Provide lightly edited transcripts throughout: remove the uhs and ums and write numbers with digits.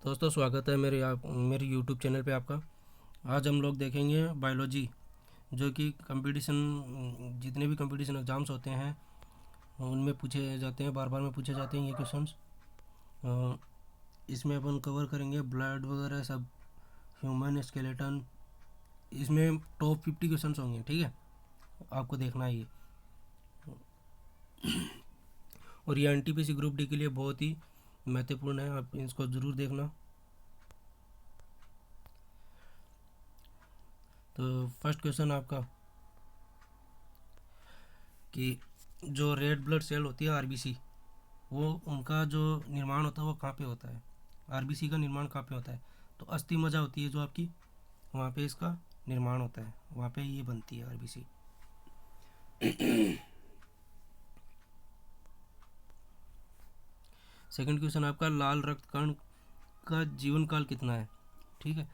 दोस्तों स्वागत है मेरे यूट्यूब चैनल पे आपका। आज हम लोग देखेंगे बायोलॉजी, जो कि कंपटीशन जितने भी कंपटीशन एग्ज़ाम्स होते हैं उनमें पूछे जाते हैं, बार बार में पूछे जाते हैं ये क्वेश्चंस। इसमें अपन कवर करेंगे ब्लड वगैरह सब, ह्यूमन स्केलेटन। इसमें टॉप 50 क्वेश्चंस होंगे, ठीक है, आपको देखना है ये। और ये एनटीपीसी ग्रुप डी के लिए बहुत ही महत्वपूर्ण है, आप इसको ज़रूर देखना। तो फर्स्ट क्वेश्चन आपका कि जो रेड ब्लड सेल होती है आरबीसी, वो उनका जो निर्माण होता है वो कहाँ पे होता है? आरबीसी का निर्माण कहाँ पे होता है? तो अस्थि मज्जा होती है जो आपकी, वहाँ पे इसका निर्माण होता है, वहाँ पे ये बनती है आरबीसी। सेकंड क्वेश्चन आपका, लाल रक्त कण का जीवन काल कितना है? ठीक है,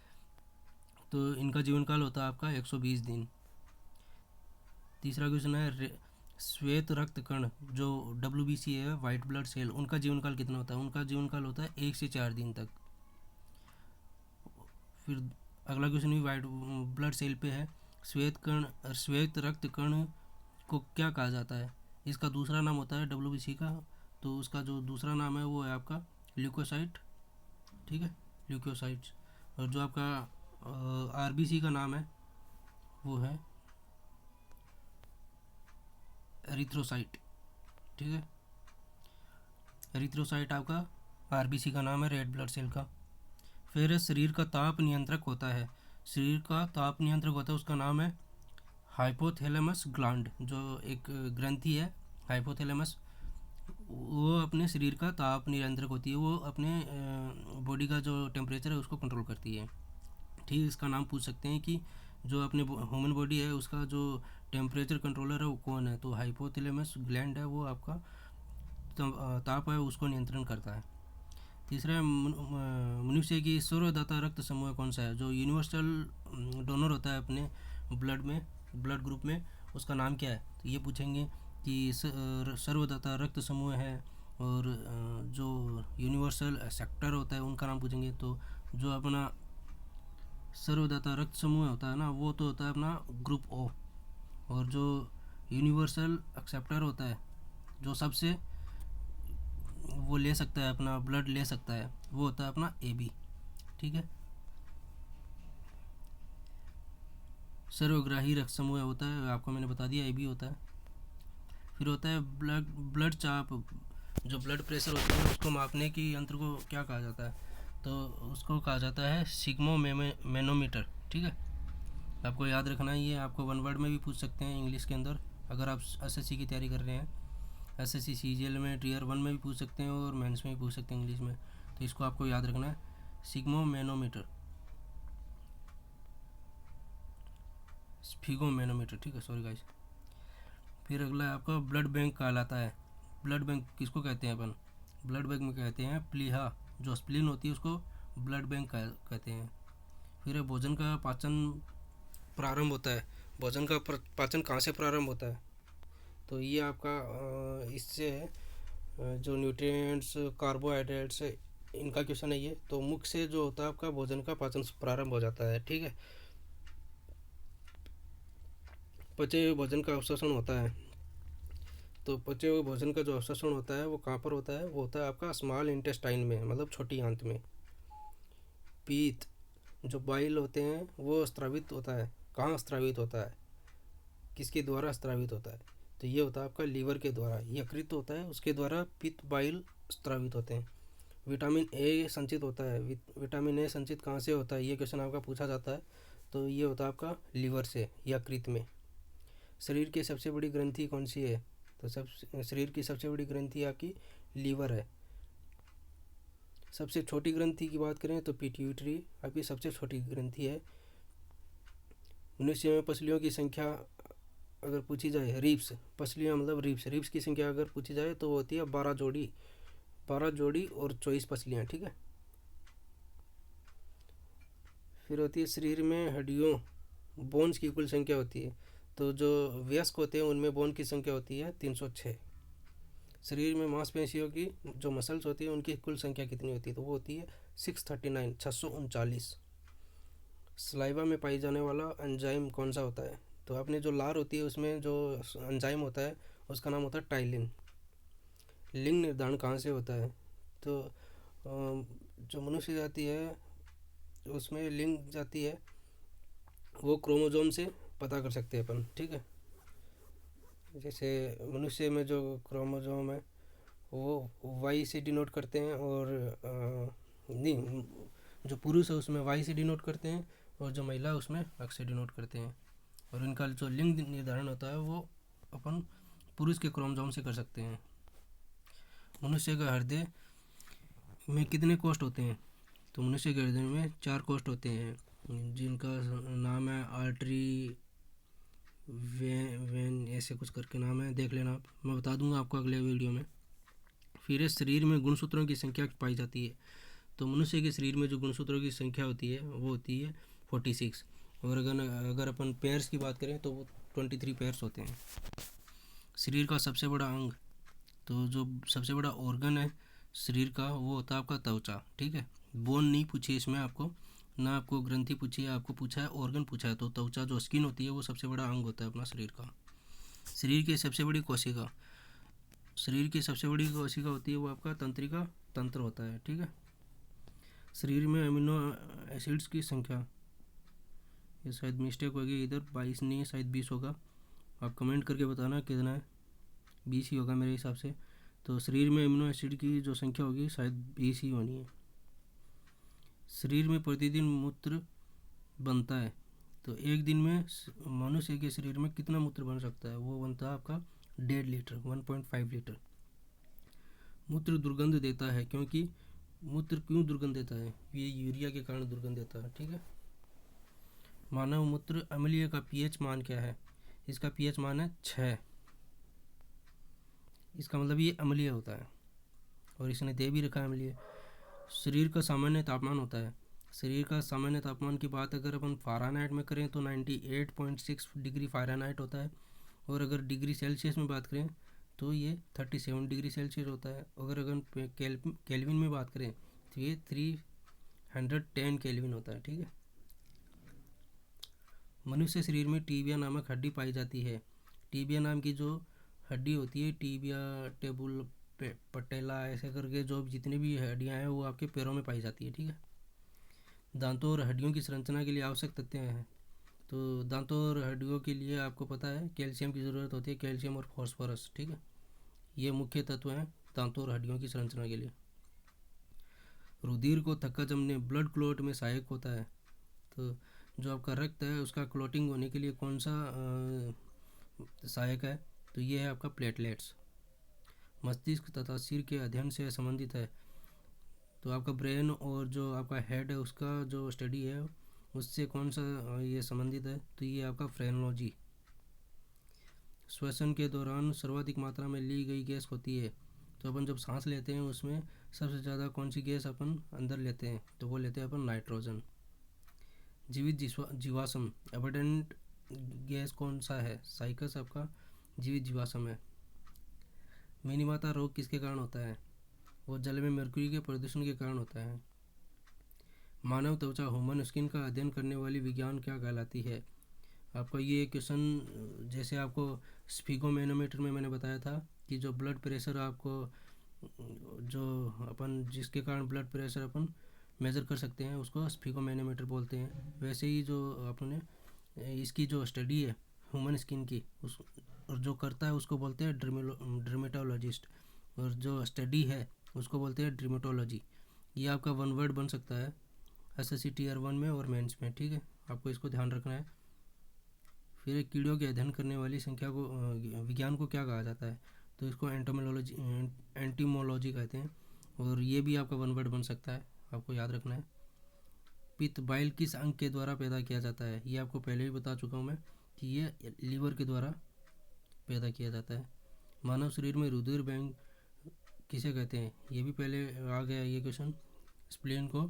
तो इनका जीवन काल होता है आपका 120 दिन। तीसरा क्वेश्चन है, श्वेत रक्त कण जो डब्ल्यूबीसी है, वाइट ब्लड सेल, उनका जीवन काल कितना होता है? उनका जीवन काल होता है 1 से 4 दिन तक। फिर अगला क्वेश्चन भी वाइट ब्लड सेल पे है। श्वेत रक्त कण को क्या कहा जाता है? इसका दूसरा नाम होता है डब्ल्यूबीसी का, तो उसका जो दूसरा नाम है वो है आपका ल्यूकोसाइट, ठीक है, ल्यूकोसाइट्स। और जो आपका आरबीसी का नाम है वो है एरिथ्रोसाइट, ठीक है। एरिथ्रोसाइट आपका आरबीसी का नाम है, रेड ब्लड सेल का। फिर शरीर का ताप नियंत्रक होता है, शरीर का ताप नियंत्रक होता है, उसका नाम है हाइपोथैलेमस ग्लैंड, जो एक ग्रंथि है हाइपोथैलेमस, वो अपने शरीर का ताप नियंत्रक होती है, वो अपने बॉडी का जो टेम्परेचर है उसको कंट्रोल करती है, ठीक। इसका नाम पूछ सकते हैं कि जो अपने ह्यूमन बॉडी है उसका जो टेम्परेचर कंट्रोलर है वो कौन है? तो हाइपोथैलेमस ग्लैंड है, वो आपका ताप है उसको नियंत्रण करता है। तीसरा है मनुष्य की सर्वदाता रक्त समूह कौन सा है? जो यूनिवर्सल डोनर होता है अपने ब्लड में, ब्लड ग्रुप में, उसका नाम क्या है? तो ये पूछेंगे कि सर्वदाता रक्त समूह है। और जो यूनिवर्सल सेक्टर होता है उनका नाम पूछेंगे, तो जो अपना सर्वदाता रक्त समूह होता है ना, वो तो होता है अपना ग्रुप ओ। और जो यूनिवर्सल एक्सेप्टर होता है, जो सबसे वो ले सकता है, अपना ब्लड ले सकता है, वो होता है अपना ए बी, ठीक है। सर्वग्राही रक्त समूह होता है, आपको मैंने बता दिया, ए बी होता है। फिर होता है ब्लड ब्लड चाप, जो ब्लड प्रेशर होता है उसको मापने की यंत्र को क्या कहा जाता है? तो उसको कहा जाता है सिग्मो मैनोमीटर, ठीक है। आपको याद रखना है, ये आपको वन वर्ड में भी पूछ सकते हैं इंग्लिश के अंदर, अगर आप एसएससी की तैयारी कर रहे हैं। एसएससी सीजीएल में टीयर 1 में भी पूछ सकते हैं और मेंस में भी पूछ सकते हैं इंग्लिश में, तो इसको आपको याद रखना है, सिग्मो मैनोमीटर, स्फिगो मैनोमीटर, ठीक है, सॉरी गाइस। फिर अगला है आपका ब्लड बैंक कहलाता है। ब्लड बैंक किसको कहते हैं अपन? ब्लड बैंक में कहते हैं प्लीहा, जो स्प्लीन होती है उसको ब्लड बैंक कहते हैं। फिर है भोजन का पाचन प्रारंभ होता है, भोजन का पाचन कहाँ से प्रारंभ होता है? तो ये आपका इससे जो न्यूट्रिएंट्स, कार्बोहाइड्रेट्स, इनका क्वेश्चन है ये। तो मुख से जो होता है आपका भोजन का पाचन प्रारंभ हो जाता है, ठीक है। पचे हुए भोजन का अवशोषण होता है, तो पचे हुए भोजन का जो अवशोषण होता है वो कहाँ पर होता है? वो होता है आपका स्मॉल इंटेस्टाइन में, मतलब छोटी आंत में। पीत, जो बाइल होते हैं वो स्त्रावित होता है, कहाँ स्त्रावित होता है, किसके द्वारा स्त्रावित होता है? तो ये होता है आपका लीवर के द्वारा, यकृत होता है उसके द्वारा पित्त बाइल स्त्रावित होते हैं। विटामिन ए संचित होता है, विटामिन ए संचित कहाँ से होता है? ये क्वेश्चन आपका पूछा जाता है, तो ये होता है आपका लीवर से, यकृत में। शरीर की सबसे बड़ी ग्रंथि कौन सी है? तो शरीर की सबसे बड़ी ग्रंथि आपकी लीवर है। सबसे छोटी ग्रंथि की बात करें तो पिट्यूटरी आपकी सबसे छोटी ग्रंथि है। मनुष्य में पसलियों की संख्या अगर पूछी जाए, रिब्स, पसलियाँ मतलब रिब्स की संख्या अगर पूछी जाए तो वो होती है 12 जोड़ी, 12 जोड़ी और 24 पसलियाँ, ठीक है। फिर होती है शरीर में हड्डियों, बोन्स की कुल संख्या होती है, तो जो वयस्क होते हैं उनमें बोन की संख्या होती है 306। शरीर में मांसपेशियों की जो मसल्स होती है उनकी कुल संख्या कितनी होती है? तो वो होती है 639, 639। सलाइवा में पाई जाने वाला एंजाइम कौन सा होता है? तो आपने जो लार होती है उसमें जो एंजाइम होता है उसका नाम होता है टाइलिन। लिंग निर्धारण कहाँ से होता है? तो जो मनुष्य जाति है उसमें लिंग जाति है वो क्रोमोजोम से पता कर सकते हैं अपन, ठीक है। जैसे मनुष्य में जो क्रोमोजोम है वो वाई से डिनोट करते हैं, और नहीं, जो पुरुष है उसमें वाई से डिनोट करते हैं और जो महिला है उसमें एक्स से डिनोट करते हैं। और इनका जो लिंग निर्धारण होता है वो अपन पुरुष के क्रोमोजोम से कर सकते हैं। मनुष्य का हृदय में कितने कोष्ठ होते हैं? तो मनुष्य के हृदय में 4 कोष्ठ होते हैं जिनका नाम है आर्टरी, वेन ऐसे कुछ करके नाम है, देख लेना आप, मैं बता दूंगा आपको अगले वीडियो में। फिर इस शरीर में गुणसूत्रों की संख्या पाई जाती है। तो मनुष्य के शरीर में जो गुणसूत्रों की संख्या होती है वो होती है 46। और अगर अपन पेयर्स की बात करें तो वो 23 पेयर्स होते हैं। शरीर का सबसे बड़ा अंग, तो जो सबसे बड़ा ऑर्गन है शरीर का वो होता है आपका त्वचा, ठीक है। बोन नहीं पूछी इसमें आपको, ना आपको ग्रंथि पूछी है, आपको पूछा है ऑर्गन पूछा है। तो त्वचा जो स्किन होती है वो सबसे बड़ा अंग होता है अपना शरीर का। शरीर की सबसे बड़ी कोशिका, शरीर की सबसे बड़ी कोशिका होती है वो आपका तंत्रिका तंत्र होता है, ठीक है। शरीर में अमीनो एसिड्स की संख्या, ये शायद मिस्टेक होगी, इधर 22 नहीं है, शायद 20 होगा। आप कमेंट करके बताना कितना है, 20 ही होगा मेरे हिसाब से। तो शरीर में अमीनो एसिड की जो संख्या होगी शायद 20 ही होनी है। शरीर में प्रतिदिन मूत्र बनता है, तो एक दिन में मनुष्य के शरीर में कितना मूत्र बन सकता है? वो बनता है आपका 1.5 लीटर, 1.5 लीटर। मूत्र दुर्गंध देता है, क्योंकि मूत्र क्यों दुर्गंध देता है? ये यूरिया के कारण दुर्गंध देता है, ठीक है। मानव मूत्र अम्लीय का पीएच मान क्या है? इसका पीएच मान है 6। इसका मतलब ये अम्लीय होता है, और इसने दे भी रखा है अम्लीय। शरीर का सामान्य तापमान होता है, शरीर का सामान्य तापमान की बात अगर अपन फ़ारेनहाइट में करें तो 98.6 डिग्री फ़ारेनहाइट होता है। और अगर डिग्री सेल्सियस में बात करें तो ये 37 डिग्री सेल्सियस होता है। अगर केल्विन में बात करें तो ये 310 केल्विन होता है, ठीक है। मनुष्य शरीर में टीबिया नामक हड्डी पाई जाती है। टीबिया नाम की जो हड्डी होती है, टीबिया, टेबुल, पटेला, ऐसे करके जो जितनी भी हड्डियाँ हैं वो आपके पैरों में पाई जाती है, ठीक है। दांतों और हड्डियों की संरचना के लिए आवश्यक तथ्य हैं। तो दांतों और हड्डियों के लिए आपको पता है कैल्शियम की ज़रूरत होती है, कैल्शियम और फॉस्फोरस, ठीक है। ये मुख्य तत्व हैं दांतों और हड्डियों की संरचना के लिए। रुधिर को थक्का जमने, ब्लड क्लॉट में सहायक होता है। तो जो आपका रक्त है उसका क्लॉटिंग होने के लिए कौन सा सहायक है? तो ये है आपका प्लेटलेट्स। मस्तिष्क तथा सिर के अध्ययन से संबंधित है। तो आपका ब्रेन और जो आपका हेड है उसका जो स्टडी है उससे कौन सा ये संबंधित है? तो ये आपका फ्रेनोलॉजी। श्वसन के दौरान सर्वाधिक मात्रा में ली गई गैस होती है। तो अपन जब सांस लेते हैं उसमें सबसे ज़्यादा कौन सी गैस अपन अंदर लेते हैं? तो वो लेते हैं अपन नाइट्रोजन। जीवित जीवाश्म एबंडेंट गैस कौन सा है? साइकस आपका जीवित जीवाश्म है। मिनीमाता रोग किसके कारण होता है? वो जल में मर्क्यूरी के प्रदूषण के कारण होता है। मानव त्वचा ह्यूमन स्किन का अध्ययन करने वाली विज्ञान क्या कहलाती है? आपका ये क्वेश्चन जैसे आपको स्फिगोमेनोमीटर में मैंने बताया था कि जो ब्लड प्रेशर आपको, जो अपन जिसके कारण ब्लड प्रेशर अपन मेज़र कर सकते हैं उसको स्फिगोमेनोमीटर बोलते हैं। वैसे ही जो अपने इसकी जो स्टडी है ह्यूमन स्किन की उस और जो करता है उसको बोलते हैं डर्मेटोलॉजिस्ट, और जो स्टडी है उसको बोलते हैं ड्रिमेटोलॉजी। ये आपका वन वर्ड बन सकता है एसएससी टीयर 1 में और मेंस में, ठीक है। आपको इसको ध्यान रखना है। फिर एक कीड़ों के अध्ययन करने वाली संख्या को विज्ञान को क्या कहा जाता है? तो इसको एंटीमोलॉजी कहते हैं, और ये भी आपका वन वर्ड बन सकता है, आपको याद रखना है। पित्त बाइल किस अंग के द्वारा पैदा किया जाता है? ये आपको पहले भी बता चुका हूँ मैं कि ये लीवर के द्वारा पैदा किया जाता है। मानव शरीर में रुधिर बैंक किसे कहते हैं? ये भी पहले आ गया ये क्वेश्चन। स्प्लीन को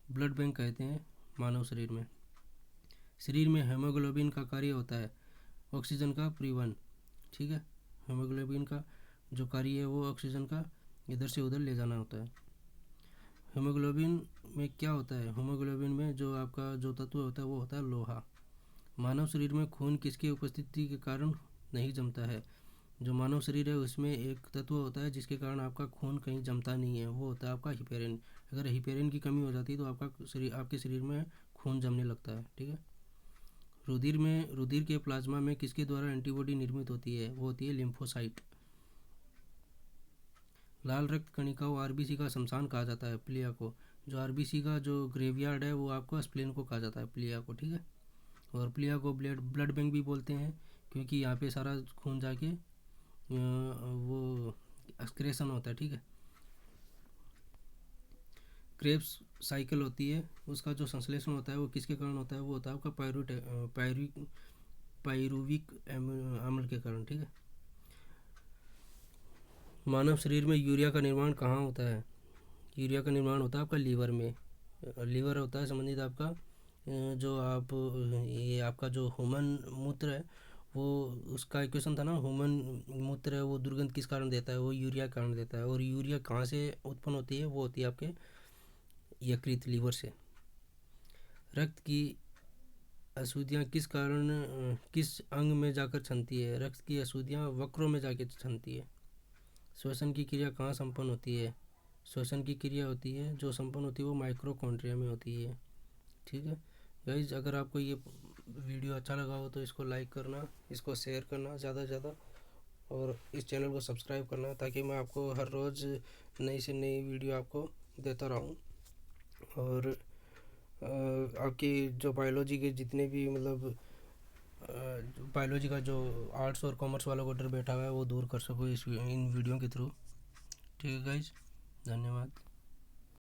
ब्लड बैंक कहते हैं मानव शरीर में। शरीर में हेमोग्लोबिन का कार्य होता है ऑक्सीजन का परिवहन, ठीक है। हेमोग्लोबिन का जो कार्य है वो ऑक्सीजन का इधर से उधर ले जाना होता है। हीमोग्लोबिन में क्या होता है? हीमोग्लोबिन में जो आपका जो तत्व होता है वो होता है लोहा। मानव शरीर में खून किसकी उपस्थिति के कारण नहीं जमता है? जो मानव शरीर है उसमें एक तत्व होता है जिसके कारण आपका खून कहीं जमता नहीं है, वो होता है आपका हिपेरिन। अगर हिपेरिन की कमी हो जाती है तो आपके शरीर में खून जमने लगता है। ठीक है। रुधिर के प्लाज्मा में किसके द्वारा एंटीबॉडी निर्मित होती है? वो होती है लिम्फोसाइट। लाल रक्त कणिका को आरबीसी का शमशान कहा जाता है, प्लिया को। जो आरबीसी का जो ग्रेवयार्ड है वो आपको स्प्लीन को कहा जाता है, प्लिया को। ठीक है। और प्लिया को ब्लड बैंक भी बोलते हैं, क्योंकि यहाँ पे सारा खून जाके वो एक्सक्रेशन होता है। ठीक है। क्रेब्स साइकिल होती है, उसका जो संश्लेषण होता है वो किसके कारण होता है? वो होता है आपका पायरुविक अम्ल के कारण। ठीक है। मानव शरीर में यूरिया का निर्माण कहाँ होता है? यूरिया का निर्माण होता है आपका लीवर में। लीवर होता है संबंधित आपका जो आप ये आपका जो ह्यूमन मूत्र है वो, उसका इक्वेशन था ना, ह्यूमन मूत्र है वो दुर्गंध किस कारण देता है? वो यूरिया के कारण देता है। और यूरिया कहाँ से उत्पन्न होती है? वो होती है आपके यकृत, लीवर से। रक्त की अशुद्धियाँ किस कारण किस अंग में जाकर छनती है? रक्त की अशुद्धियाँ वक्रों में जाकर छनती है। श्वसन की क्रिया कहाँ संपन्न होती है? श्वसन की क्रिया होती है जो संपन्न होती है वो माइक्रोकॉन्ड्रिया में होती है। ठीक है गाइज, अगर आपको ये वीडियो अच्छा लगा हो तो इसको लाइक करना, इसको शेयर करना ज़्यादा से ज़्यादा, और इस चैनल को सब्सक्राइब करना, ताकि मैं आपको हर रोज़ नई से नई वीडियो आपको देता रहूँ। और आपकी जो बायोलॉजी के जितने भी मतलब बायोलॉजी का जो आर्ट्स और कॉमर्स वालों को डर बैठा हुआ है वो दूर कर सको इन वीडियो के थ्रू। ठीक है गाइज, धन्यवाद।